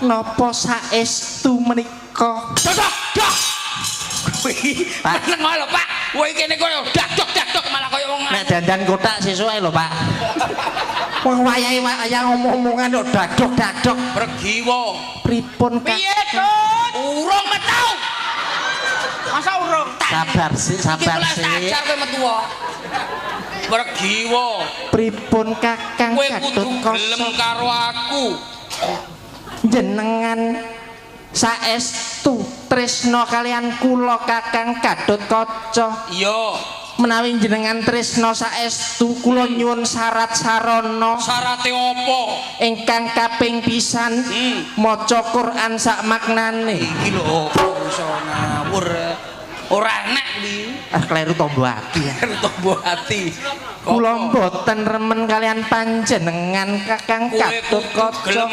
napa saestu menika? Dak. Pak nang lho Pak. Kowe kene koyo dak malah koyo wong. Nek dandan kotak sesuke lho Pak. Wong wayahe ngomong-omongan kok dadok. Regiwa. Pripun Piye, Dut? Urung metu. Masa urung? Sabar sih. Ajar kowe metu wae. Regiwa. Pripun Kakang Kowe kudu gelem karo aku. Jenengan saestu tresna kalian kula Kakang Gatotkaca. Iya. Menawi jenengan tresna saestu kula nyuwun syarat sarana. Syarate apa? Ingkang kaping pisan maca Quran sak maknane. Iki lho iso ngawur. Ora enak iki. Kleru tombo ati. Tombo ati. Kula mboten remen kalian panjenengan Kakang Gatotkaca.